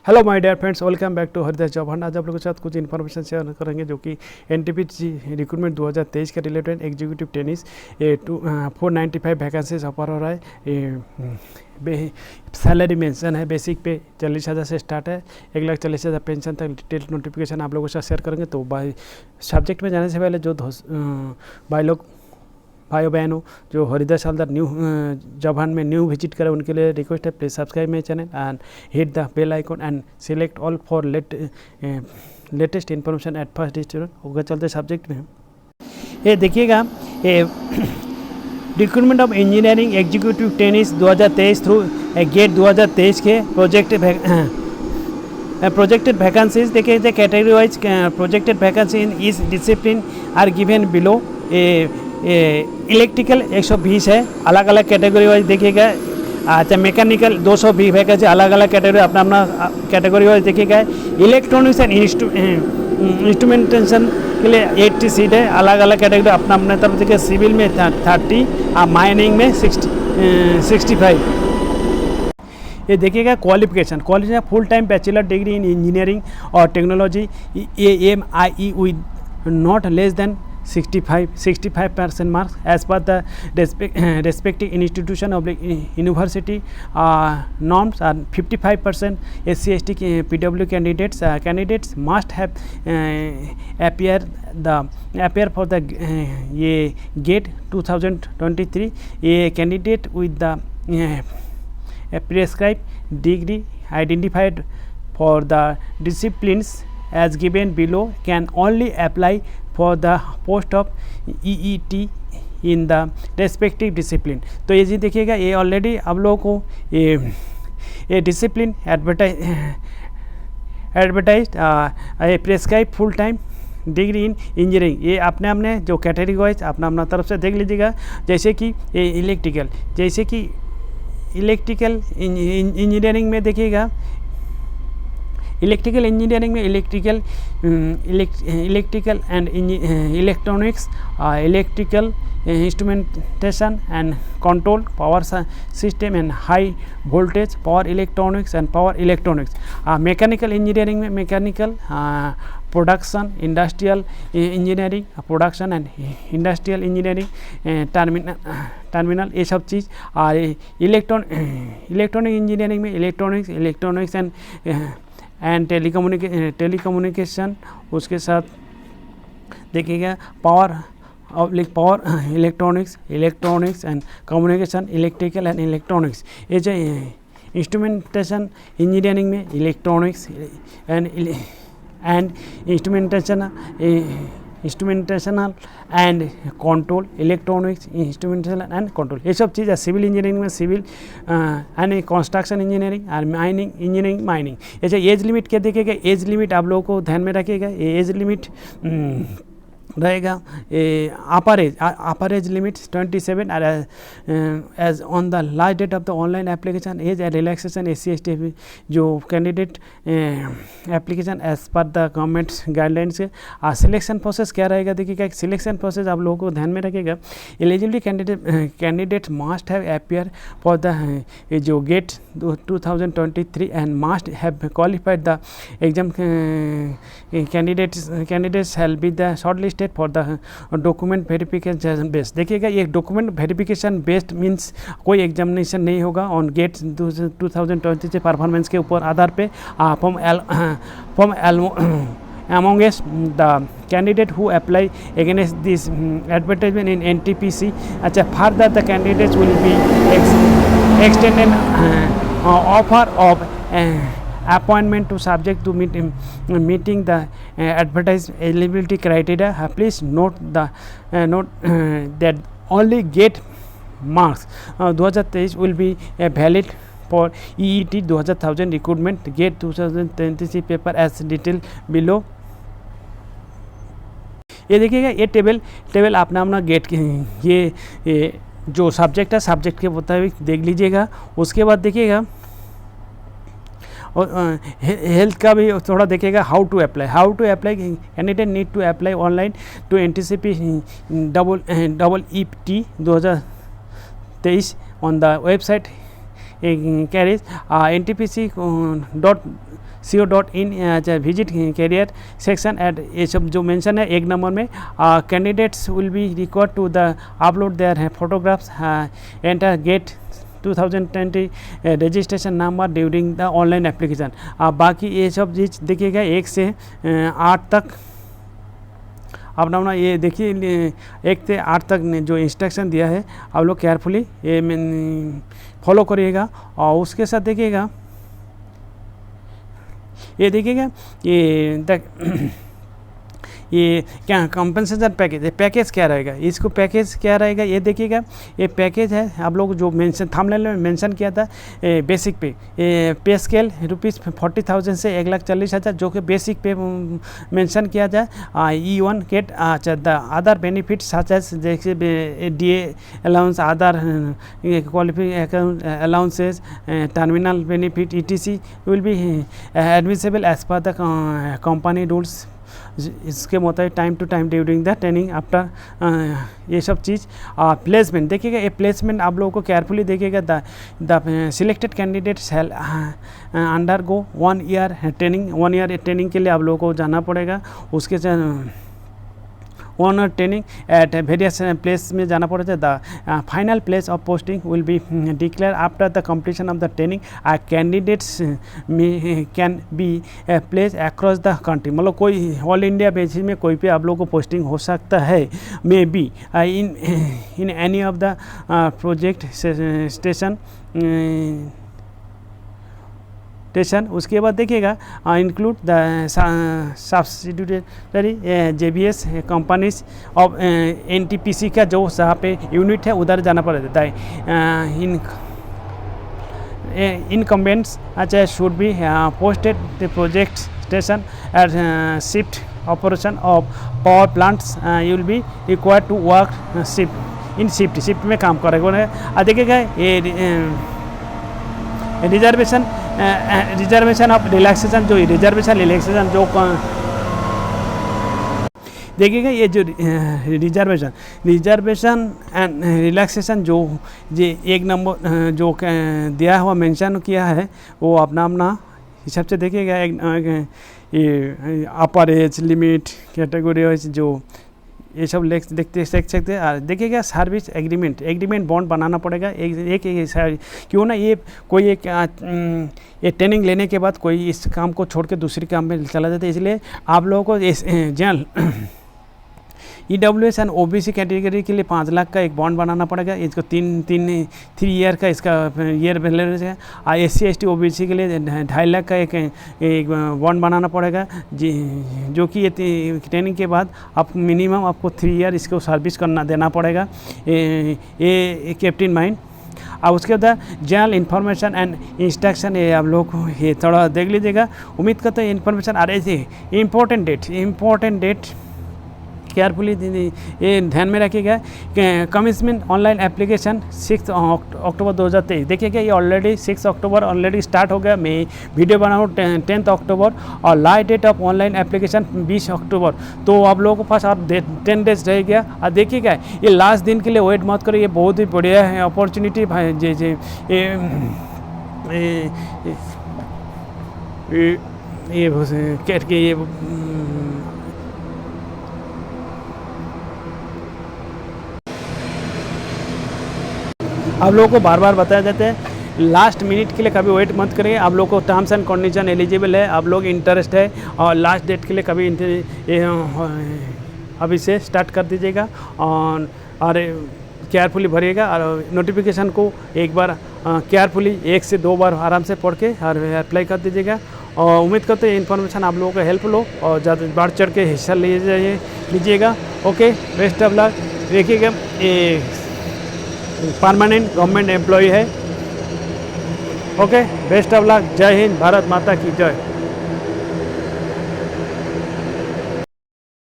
Hello my dear friends, welcome back to Haridas job hunt. आज आप लोगों के साथ कुछ इन्फॉर्मेशन शेयर करेंगे जो कि एनटीपीसी रिक्रूटमेंट 2023 के related executive tennis 495 vacancies offer हो रहा है। सैलरी मेंशन है, बेसिक पे 40,000 से स्टार्ट है, 1,40,000 पेंशन तक। डिटेल नोटिफिकेशन आप लोगों के साथ शेयर करेंगे। तो बाय सब्जेक्ट में जाने से पहले जो भाई बहनों जो Haridas Haldar new job hunt में न्यू विजिट करें उनके लिए रिक्वेस्ट है, please subscribe my channel and hit the bell icon and select all for latest information at first student. होगा चलते सब्जेक्ट में। ये देखिएगा, ये recruitment of engineering executive trainees 2023 through GATE 2023 के प्रोजेक्टेड वैकेंसीज देखिए। Category wise projected vacancy in इस discipline are given below. Electrical 120 है, अलग अलग कैटेगरी वाइज देखिएगा। अच्छा, मैकेनिकल 220 वैकेंसी, अलग अलग कैटेगरी अपना अपना कैटेगरी वाइज देखिएगा। इलेक्ट्रॉनिक्स एंड इंस्ट्रूमेंटेशन के लिए 80 सीट है, अलग अलग कैटेगरी अपना अपने तरफ देखिए। सिविल में 30 और माइनिंग में 65। ये देखिएगा qualification full time bachelor degree in engineering और technology AMIE with not less than 65% marks as per the respective institution of university norms are 55%. SC/ST PW candidates must have appear for the ये GATE 2023. A candidate with the prescribed degree identified for the disciplines as given below can only apply for the post of EET in the respective discipline. तो ये जी देखिएगा, ये already आप लोगों को ये discipline advertise prescribe full time degree in engineering, ये अपने जो कैटेगरी वाइज अपना तरफ से देख लीजिएगा। जैसे कि ये इलेक्ट्रिकल इंजीनियरिंग में देखिएगा, इलेक्ट्रिकल इंजीनियरिंग में electrical and electronics, electrical instrumentation and control, power system and high voltage, power electronics and power electronics. Mechanical engineering में mechanical production, industrial engineering, production and industrial engineering, terminal, ये सब चीज़। और electronic engineering में electronics and telecommunication, उसके साथ देखिएगा power electronics and communication, electrical and electronics. ये जो इंस्ट्रूमेंटेशन इंजीनियरिंग में electronics and instrumentational and control, electronics instrumentational and control, ये सब चीज़ है। सिविल इंजीनियरिंग में सिविल एंड कंस्ट्रक्शन इंजीनियरिंग और माइनिंग इंजीनियरिंग माइनिंग। ऐसे एज लिमिट क्या देखिएगा, एज लिमिट आप लोगों को ध्यान में रखिएगा। ये एज लिमिट रहेगा upper age limit 27 age on the last date of the online application. Age relaxation SC/ST जो candidate application as per the government guidelines है। सिलेक्शन प्रोसेस क्या रहेगा देखिएगा, सिलेक्शन प्रोसेस आप लोगों को ध्यान में रखिएगा। Eligibility candidate must have appear for the जो GATE 2023 and must have qualified the exam. Candidates shall be the short list for the document verification based. देखिएगा, ये डॉक्यूमेंट वेरिफिकेशन बेस्ड मीन्स कोई एग्जामिनेशन नहीं होगा ऑन गेट 2020 से performance के ऊपर आधार पे। From amongst the candidate who apply against this advertisement in NTPC. अच्छा, further the candidates will be extended offer of appointment to subject to meeting the advertised eligibility criteria. Please note that only GATE marks 2023 will be valid for EET 2000 recruitment GATE 2023 paper as detailed below. ये देखिएगा, ये table अपना gate ये जो subject है subject के मुताबिक देख लीजिएगा। उसके बाद देखिएगा और हेल्थ का भी थोड़ा देखिएगा। How to apply candidate need to apply online to NTPC EET 2023 on the website carriage ntpc.co.in visit career section at ये सब जो मेंशन है एक नंबर में candidates will be required to the upload their photographs enter gate 2020 registration number during the online application. बाकी ये सब चीज़ देखिएगा 1 से 8 तक अपना ये देखिए 1 से 8 तक ने जो इंस्ट्रक्शन दिया है आप लोग केयरफुली ये फॉलो करिएगा। और उसके साथ देखिएगा ये देखिएगा ये क्या कंपनसेशन पैकेज, पैकेज क्या रहेगा, इसको पैकेज क्या रहेगा ये देखिएगा। ये पैकेज है आप लोग जो मेंशन थंबनेल में मेंशन किया था बेसिक पे स्केल ₹40,000 से 1,40,000 जो कि बेसिक पे मेंशन किया जाए। E1 गेट अच्छा the other benefits such as जैसे DA allowance, other qualifying allowances, terminal benefit ETC will be admissible as per the company rules. इसके मुताबिक time to time during the training after ये सब चीज़। Placement देखिएगा, ये placement आप लोगों को केयरफुली देखिएगा। The selected candidates shall undergo 1 year training, 1 year training के लिए आप लोगों को जाना पड़ेगा। उसके 1 year training at various place में जाना पड़ेगा। The final place of posting will be declare after the completion of the training. Candidates can be place across the country, मतलब कोई ऑल इंडिया बेसिस में कोई पे आप लोगों को पोस्टिंग हो सकता है। May be in any of the project station. उसके बाद देखिएगा include the subsidiary JBS companies of NTPC का जो जहाँ पे यूनिट है उधर जाना पड़ेगा। इनकम्बेंट्स अच्छा should be posted the project station at shift operation of power plants you will be required to work shift में काम करेगा। देखिएगा ये रिजर्वेशन ऑफ रिलैक्सेशन जो रिलैक्सेशन जो देखिएगा ये जो रिजर्वेशन एंड रिलैक्सेशन जो ये 1 नंबर जो दिया हुआ मेंशन किया है वो अपना हिसाब से देखिएगा। ये अपर एज लिमिट कैटेगरी वाइज जो ये सब देख सकते हैं। देखिएगा सर्विस एग्रीमेंट बॉन्ड बनाना पड़ेगा। एक क्यों ना ये कोई एक ये ट्रेनिंग लेने के बाद कोई इस काम को छोड़ के दूसरी काम में चला जाता है, इसलिए आप लोगों को general EWS and OBC category के लिए 5 लाख का एक बॉन्ड बनाना पड़ेगा। इसको 3 ईयर का इसका ईयर बैलेंस है। और SC ST OBC के लिए 2.5 लाख का एक बॉन्ड बनाना पड़ेगा जो कि ये ट्रेनिंग के बाद आप मिनिमम आपको 3 ईयर इसको सर्विस देना पड़ेगा। ये कैप्टन माइंड। और उसके बाद जनरल इन्फॉर्मेशन एंड इंस्ट्रक्शन ये आप लोग को ये थोड़ा देख लीजिएगा। उम्मीद करते हैं इन्फॉर्मेशन आ रही थी। इम्पोर्टेंट डेट केयरफुली ये ध्यान में रखिएगा। कमिटमेंट ऑनलाइन एप्लीकेशन 6 अक्टूबर 2023। देखिएगा ये ऑलरेडी 6 अक्टूबर ऑलरेडी स्टार्ट हो गया। मैं वीडियो बनाऊँ 10 अक्टूबर और last date of online application 20 October. तो आप लोगों के पास आप 10 डेज रह गया। और देखिएगा ये लास्ट दिन के लिए वेट मत करो, ये बहुत ही बढ़िया है अपॉर्चुनिटी भाई। ये आप लोगों को बार बार बताया जाता है लास्ट मिनट के लिए कभी वेट मत करिए। आप लोग को टर्म्स एंड कंडीशन एलिजिबल है, आप लोग इंटरेस्ट है और लास्ट डेट के लिए कभी अभी से स्टार्ट कर दीजिएगा और केयरफुली भरिएगा। और नोटिफिकेशन को एक बार केयरफुली 1 से 2 बार आराम से पढ़ के और अप्लाई कर दीजिएगा। और उम्मीद करते हैं इन्फॉर्मेशन आप लोगों को हेल्प लो और ज़्यादा बढ़ चढ़ के हिस्सा लीजिएगा। Okay, best of luck. देखिएगा ये परमानेंट गवर्नमेंट एम्प्लॉय है। Okay, best of luck. जय हिंद, भारत माता की जय।